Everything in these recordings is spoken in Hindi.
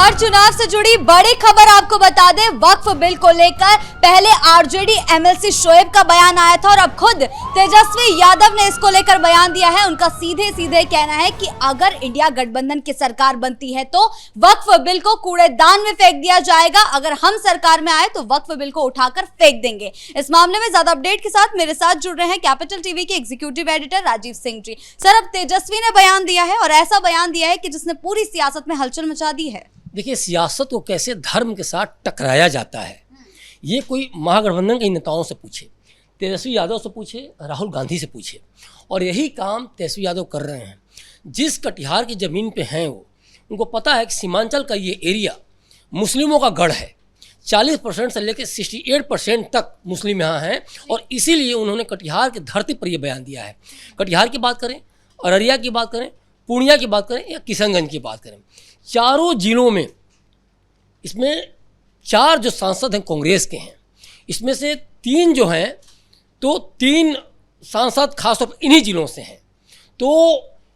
और चुनाव से जुड़ी बड़ी खबर आपको बता दें, वक्फ बिल को लेकर पहले आरजेडी एमएलसी शोएब का बयान आया था और अब खुद तेजस्वी यादव ने इसको लेकर बयान दिया है। उनका सीधे सीधे कहना है कि अगर इंडिया गठबंधन की सरकार बनती है तो वक्फ बिल को कूड़ेदान में फेंक दिया जाएगा, अगर हम सरकार में आए तो वक्फ बिल को उठाकर फेंक देंगे। इस मामले में ज्यादा अपडेट के साथ मेरे साथ जुड़ रहे हैं कैपिटल टीवी के executive editor Rajiv Singh ji. Sir, अब तेजस्वी ने बयान दिया है और ऐसा बयान दिया है कि जिसने पूरी सियासत में हलचल मचा दी है। देखिए, सियासत को कैसे धर्म के साथ टकराया जाता है, ये कोई महागठबंधन के नेताओं से पूछे, तेजस्वी यादव से पूछे, राहुल गांधी से पूछे, और यही काम तेजस्वी यादव कर रहे हैं। जिस कटिहार की ज़मीन पे हैं वो, उनको पता है कि सीमांचल का ये एरिया मुस्लिमों का गढ़ है। 40% से लेकर 68% तक मुस्लिम यहाँ हैं और इसीलिए उन्होंने कटिहार की धरती पर ये बयान दिया है। कटिहार की बात करें, अररिया की बात करें, पूर्णिया की बात करें या किशनगंज की बात करें, चारों जिलों में इसमें 4 जो सांसद हैं कांग्रेस के हैं, इसमें से 3 जो हैं तो 3 सांसद खासतौर पर इन्हीं जिलों से हैं। तो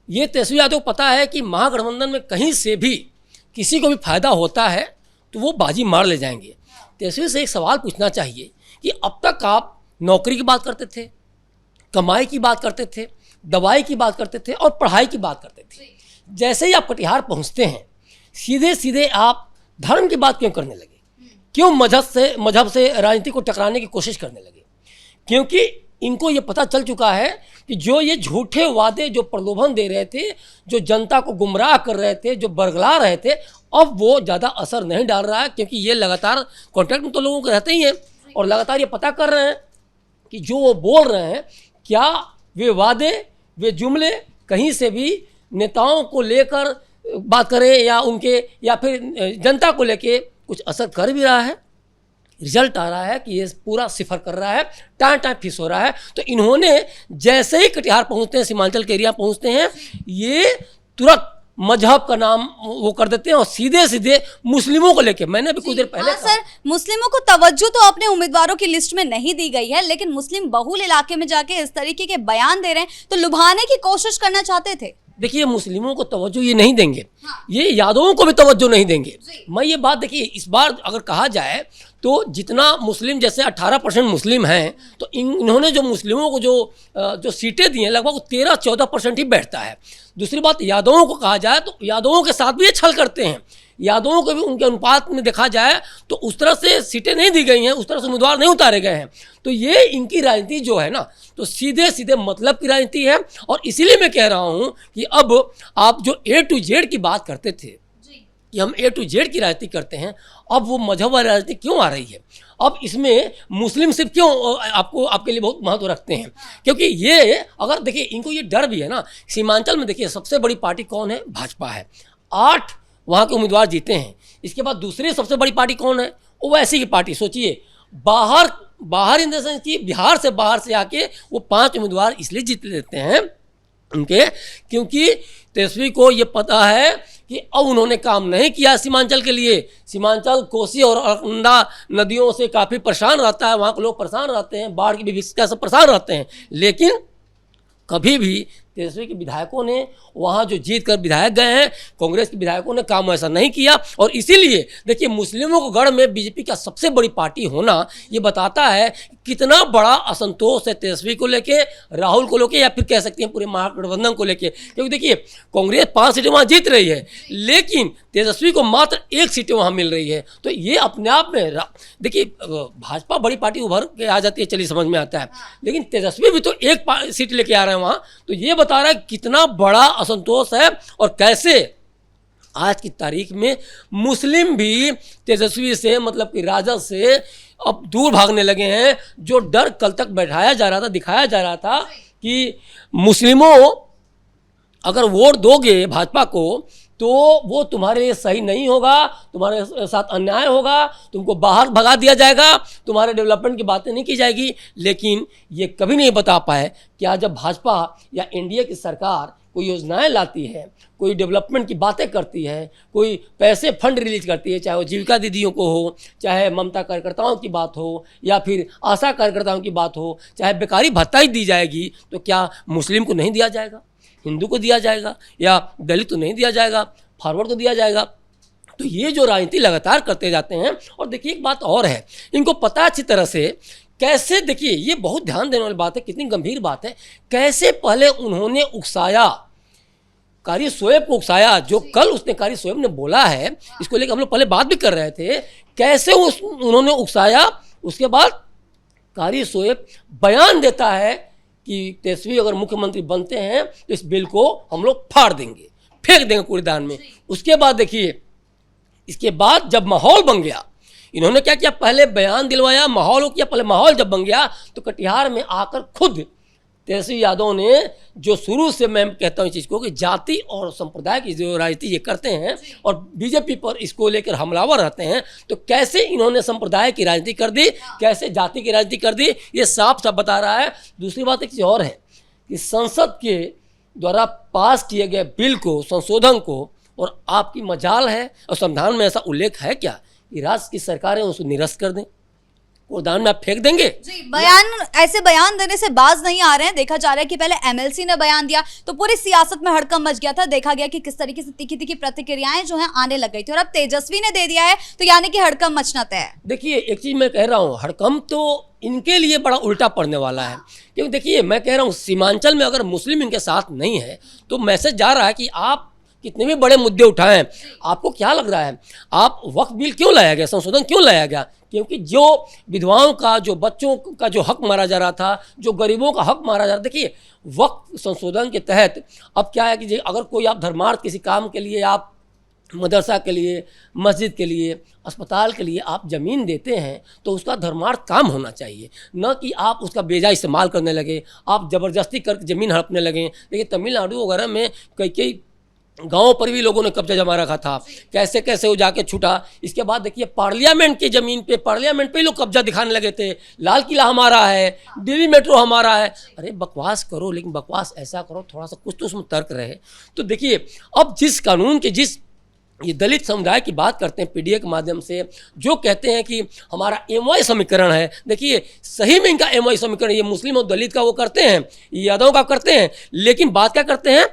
ये तेजस्वी यादव को पता है कि महागठबंधन में कहीं से भी किसी को भी फायदा होता है तो वो बाजी मार ले जाएंगे। तेजस्वी से एक सवाल पूछना चाहिए कि अब तक आप नौकरी की बात करते थे, कमाई की बात करते थे, दवाई की बात करते थे और पढ़ाई की बात करते थे। जैसे ही आप कटिहार पहुंचते हैं, सीधे सीधे आप धर्म की बात क्यों करने लगे? क्यों मजहब से राजनीति को टकराने की कोशिश करने लगे? क्योंकि इनको ये पता चल चुका है कि जो ये झूठे वादे, जो प्रलोभन दे रहे थे, जो जनता को गुमराह कर रहे थे, जो बरगला रहे थे, अब वो ज़्यादा असर नहीं डाल रहा है। क्योंकि ये लगातार कॉन्टैक्ट में तो लोगों के रहते ही हैं और लगातार ये पता कर रहे हैं कि जो वो बोल रहे हैं, क्या वे वादे, वे जुमले कहीं से भी नेताओं को लेकर बात करें या फिर जनता को लेके कुछ असर कर भी रहा है। रिजल्ट आ रहा है कि ये पूरा सिफर कर रहा है, टाइम फिस हो रहा है। तो इन्होंने जैसे ही कटिहार पहुंचते हैं, सीमांचल के एरिया पहुंचते हैं, ये तुरंत मजहब का नाम वो कर देते हैं और सीधे सीधे मुस्लिमों को लेके, मैंने भी कुछ देर पहले सर, मुस्लिमों को तवज्जो तो अपने उम्मीदवारों की लिस्ट में नहीं दी गई है, लेकिन मुस्लिम बहुल इलाके में जाके इस तरीके के बयान दे रहे हैं तो लुभाने की कोशिश करना चाहते थे। देखिए, मुस्लिमों को तवज्जो ये नहीं देंगे, ये यादवों को भी तवज्जो नहीं देंगे। मैं ये बात, देखिए, इस बार अगर कहा जाए तो जितना मुस्लिम, जैसे 18% मुस्लिम हैं, तो इन्होंने जो मुस्लिमों को जो सीटें दी हैं, लगभग 13-14% ही बैठता है। दूसरी बात, यादवों को कहा जाए तो यादवों के साथ भी ये छल करते हैं। यादवों को भी उनके अनुपात में देखा जाए तो उस तरह से सीटें नहीं दी गई हैं, उस तरह से उम्मीदवार नहीं उतारे गए हैं। तो ये इनकी राजनीति जो है ना, तो सीधे सीधे मतलब की राजनीति है। और इसीलिए मैं कह रहा हूँ कि अब आप जो A to Z की बात करते थे कि हम A to Z की राजनीति करते हैं, अब वो मजहब वाली राजनीति क्यों आ रही है? अब इसमें मुस्लिम सिर्फ क्यों आपके लिए बहुत महत्व रखते हैं? क्योंकि ये, अगर देखिए, इनको ये डर भी है ना। सीमांचल में देखिए, सबसे बड़ी पार्टी कौन है? भाजपा है। 8 वहाँ के उम्मीदवार जीते हैं। इसके बाद दूसरी सबसे बड़ी पार्टी कौन है? ओवैसी की पार्टी। सोचिए, बाहर इन द सेंस कि बिहार से बाहर से आके वो 5 उम्मीदवार इसलिए जीत लेते हैं उनके, क्योंकि तेजस्वी को ये पता है कि अब उन्होंने काम नहीं किया सीमांचल के लिए। सीमांचल कोसी और अलकनंदा नदियों से काफ़ी परेशान रहता है, वहाँ के लोग परेशान रहते हैं, बाढ़ की विभीषिका से परेशान रहते हैं। लेकिन कभी भी तेजस्वी के विधायकों ने वहाँ जो जीत कर विधायक गए हैं, कांग्रेस के विधायकों ने काम ऐसा नहीं किया। और इसीलिए देखिए, मुस्लिमों को गढ़ में बीजेपी का सबसे बड़ी पार्टी होना ये बताता है कितना बड़ा असंतोष है तेजस्वी को लेके, राहुल को लेके, या फिर कह सकते हैं पूरे महागठबंधन को लेके। क्योंकि देखिए, कांग्रेस 5 सीटें वहाँ जीत रही है, लेकिन तेजस्वी को मात्र 1 सीटें वहाँ मिल रही है। तो ये अपने आप में, देखिए, भाजपा बड़ी पार्टी उभर के आ जाती है, चलिए समझ में आता है, लेकिन तेजस्वी भी तो 1 सीट लेके आ रहे हैं वहाँ। तो ये बता रहा है कितना बड़ा असंतोष है और कैसे आज की तारीख में मुस्लिम भी तेजस्वी से, मतलब कि राजद से अब दूर भागने लगे हैं। जो डर कल तक बैठाया जा रहा था, दिखाया जा रहा था कि मुस्लिमों अगर वोट दोगे भाजपा को तो वो तुम्हारे लिए सही नहीं होगा, तुम्हारे साथ अन्याय होगा, तुमको बाहर भगा दिया जाएगा, तुम्हारे डेवलपमेंट की बातें नहीं की जाएगी। लेकिन ये कभी नहीं बता पाए क्या जब भाजपा या एनडीए की सरकार कोई योजनाएं लाती है, कोई डेवलपमेंट की बातें करती है, कोई पैसे फंड रिलीज करती है, चाहे वो जीविका दीदियों को हो, चाहे ममता कार्यकर्ताओं की बात हो, या फिर आशा कार्यकर्ताओं की बात हो, चाहे बेकारी भत्ता ही दी जाएगी, तो क्या मुस्लिम को नहीं दिया जाएगा, हिंदू को दिया जाएगा, या दलित को नहीं दिया जाएगा, फॉरवर्ड को दिया जाएगा? तो ये जो राजनीति लगातार करते जाते हैं। और देखिए एक बात और है, इनको पता अच्छी तरह से कैसे, देखिए ये बहुत ध्यान देने वाली बात है, कितनी गंभीर बात है, कैसे पहले उन्होंने उकसाया, कारी शोएब को उकसाया। जो कल उसने कारी शोएब ने बोला है, इसको लेकर हम लोग पहले बात भी कर रहे थे, कैसे उन्होंने उकसाया। उसके बाद कारी शोएब बयान देता है कि तेजस्वी अगर मुख्यमंत्री बनते हैं तो इस बिल को हम लोग फाड़ देंगे, फेंक देंगे कूड़ेदान में। उसके बाद देखिए, इसके बाद जब माहौल बन गया, इन्होंने क्या किया, पहले बयान दिलवाया, माहौल किया, पहले माहौल जब बन गया तो कटिहार में आकर खुद तेजस्वी यादव ने, जो शुरू से मैं कहता हूँ इस चीज़ को कि जाति और संप्रदाय की जो राजनीति ये करते हैं और बीजेपी पर इसको लेकर हमलावर रहते हैं, तो कैसे इन्होंने संप्रदाय की राजनीति कर दी, कैसे जाति की राजनीति कर दी, ये साफ साफ बता रहा है। दूसरी बात एक चीज़ और है कि संसद के द्वारा पास किए गए बिल को, संशोधन को, और आपकी मजाल है और संविधान में ऐसा उल्लेख है क्या कि राज्य की सरकारें उसको निरस्त कर दें, कूड़ेदान में आप फेंक देंगे। जी, ऐसे बयान देने से बाज नहीं आ रहे हैं। देखा जा रहा है कि पहले एमएलसी ने बयान दिया तो पूरी सियासत में हड़कंप मच गया था, देखा गया कि किस तरीके से तीखी तीखी प्रतिक्रियाएं जो हैं आने लग गई थी, और अब तेजस्वी ने दे दिया है तो यानी कि हड़कंप मचना तय है। देखिए एक चीज मैं कह रहा हूँ, हड़कंप तो इनके लिए बड़ा उल्टा पड़ने वाला है, क्योंकि देखिए मैं कह रहा हूँ सीमांचल में अगर मुस्लिम इनके साथ नहीं है तो मैसेज जा रहा है कि आप कितने भी बड़े मुद्दे उठाएं, आपको क्या लग रहा है, आप वक्फ बिल क्यों लाया गया, संशोधन क्यों लाया गया, क्योंकि जो विधवाओं का, जो बच्चों का जो हक मारा जा रहा था, जो गरीबों का हक मारा जा रहा था। देखिए वक्फ संशोधन के तहत अब क्या है कि अगर कोई आप धर्मार्थ किसी काम के लिए, आप मदरसा के लिए, मस्जिद के लिए, अस्पताल के लिए आप ज़मीन देते हैं तो उसका धर्मार्थ काम होना चाहिए, न कि आप उसका बेजा इस्तेमाल करने लगे, आप ज़बरदस्ती करके ज़मीन हड़पने लगे। देखिए तमिलनाडु वगैरह में कई गाँव पर भी लोगों ने कब्जा जमा रखा था, कैसे कैसे वो जाके छूटा। इसके बाद देखिए पार्लियामेंट की ज़मीन पे, पार्लियामेंट पे ही लोग कब्जा दिखाने लगे थे, लाल किला हमारा है, दिल्ली मेट्रो हमारा है। अरे बकवास करो, लेकिन बकवास ऐसा करो थोड़ा सा कुछ तो उसमें तर्क रहे। तो देखिए अब जिस कानून के, जिस ये दलित समुदाय की बात करते हैं पीडीए के माध्यम से, जो कहते हैं कि हमारा एमवाई समीकरण है, देखिए सही में इनका एमवाई समीकरण, ये मुस्लिम और दलित का वो करते हैं, यादव का करते हैं, लेकिन बात क्या करते हैं,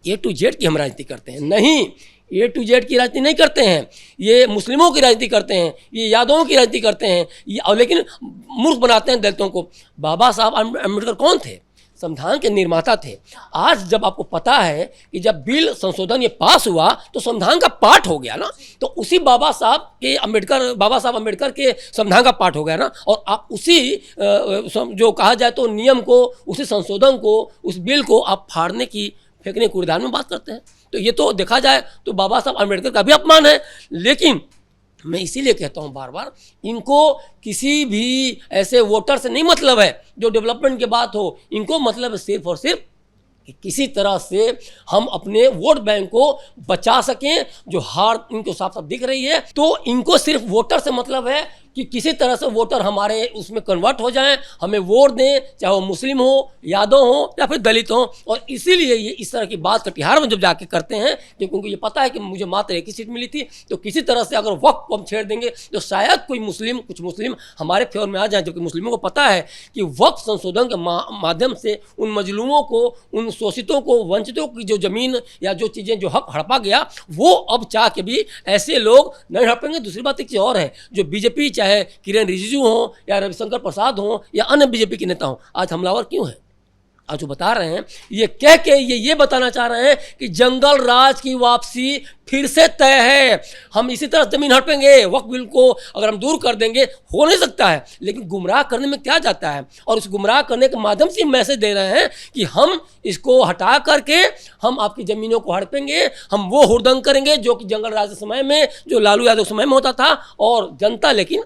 ए टू जेड की हम राजनीति करते हैं। नहीं, ए टू जेड की राजनीति नहीं करते हैं, ये मुस्लिमों की राजनीति करते हैं, ये यादवों की राजनीति करते हैं, ये और लेकिन मूर्ख बनाते हैं दलितों को। बाबा साहब अम्बेडकर कौन थे, संविधान के निर्माता थे। आज जब आपको पता है कि जब बिल संशोधन ये पास हुआ तो संविधान का पाठ हो गया ना, तो उसी बाबा साहब अम्बेडकर के संविधान का पाठ हो गया ना, और आप उसी जो कहा जाए तो नियम को, उसी संशोधन को, उस बिल को आप फाड़ने की, फेंकने कूड़ेदान में बात करते हैं। तो ये तो देखा जाए तो बाबा साहब अम्बेडकर का भी अपमान है। लेकिन मैं इसीलिए कहता हूँ बार बार, इनको किसी भी ऐसे वोटर से नहीं मतलब है जो डेवलपमेंट की बात हो, इनको मतलब है सिर्फ और सिर्फ कि किसी तरह से हम अपने वोट बैंक को बचा सकें। जो हार इनको साफ साफ दिख रही है, तो इनको सिर्फ वोटर से मतलब है कि किसी तरह से वोटर हमारे उसमें कन्वर्ट हो जाएं, हमें वोट दें, चाहे वो मुस्लिम हो, यादव हो या फिर दलित हो। और इसीलिए ये इस तरह की बात कटिहार में जब जाके करते हैं, क्योंकि ये पता है कि मुझे मात्र एक ही सीट मिली थी, तो किसी तरह से अगर वक्त को हम छेड़ देंगे तो शायद कुछ मुस्लिम हमारे फेवर में आ जाए। जबकि मुस्लिमों को पता है कि वक्त संशोधन के माध्यम से उन मजलूमों को, उन शोषितों को, वंचितों की जो ज़मीन या जो चीज़ें, जो हक हड़पा गया, वो अब चाह के भी ऐसे लोग नहीं हड़पेंगे। दूसरी बात एक चीज़ और है, जो बीजेपी चाहे किरेन रिजिजू हो या रविशंकर प्रसाद हो या अन्य बीजेपी के नेता हो, आज हमलावर क्यों है? आज जो बता रहे हैं, ये कह के ये बताना चाह रहे हैं कि जंगल राज की वापसी फिर से तय है। हम इसी तरह जमीन हड़पेंगे, वक्फ बिल को अगर हम दूर कर देंगे, हो नहीं सकता है। लेकिन गुमराह करने में क्या जाता है, और उस गुमराह करने के माध्यम से मैसेज दे रहे हैं कि हम इसको हटा करके हम आपकी ज़मीनों को हड़पेंगे, हम वो हुड़दंग करेंगे जो कि जंगल राज के समय में, जो लालू यादव समय में होता था। और जनता लेकिन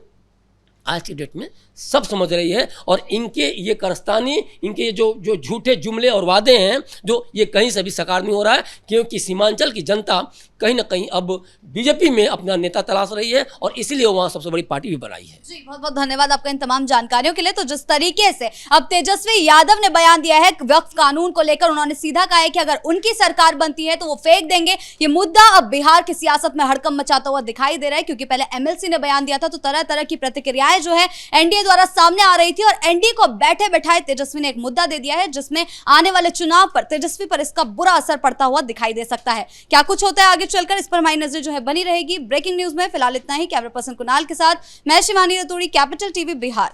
आज की डेट में सब समझ रही है। और इनके ये कारस्तानी, इनके ये जो झूठे जुमले और वादे हैं, जो ये कहीं से भी साकार नहीं हो रहा है, क्योंकि सीमांचल की जनता कहीं ना कहीं अब बीजेपी में अपना नेता तलाश रही है, और इसीलिए वहाँ सबसे बड़ी पार्टी भी बनाई है। जी, बहुत बहुत धन्यवाद आपका इन तमाम जानकारियों के लिए। तो जिस तरीके से अब तेजस्वी यादव ने बयान दिया है वक्फ कानून को लेकर, उन्होंने सीधा कहा है कि अगर उनकी सरकार बनती है तो वो फेंक देंगे। ये मुद्दा अब बिहार की सियासत में हड़कंप मचाता हुआ दिखाई दे रहा है, क्योंकि पहले एमएलसी ने बयान दिया था तो तरह तरह की प्रतिक्रियाएं राय जो है एनडीए द्वारा सामने आ रही थी और एनडीए को बैठे बैठाए तेजस्वी ने एक मुद्दा दे दिया है जिसमें आने वाले चुनाव पर तेजस्वी पर इसका बुरा असर पड़ता हुआ दिखाई दे सकता है। क्या कुछ होता है आगे चलकर, इस पर हमारी नजर जो है बनी रहेगी। ब्रेकिंग न्यूज में फिलहाल इतना ही। कैमरा पर्सन कुणाल के साथ मैं शिवानी रतूड़ी, कैपिटल टीवी बिहार।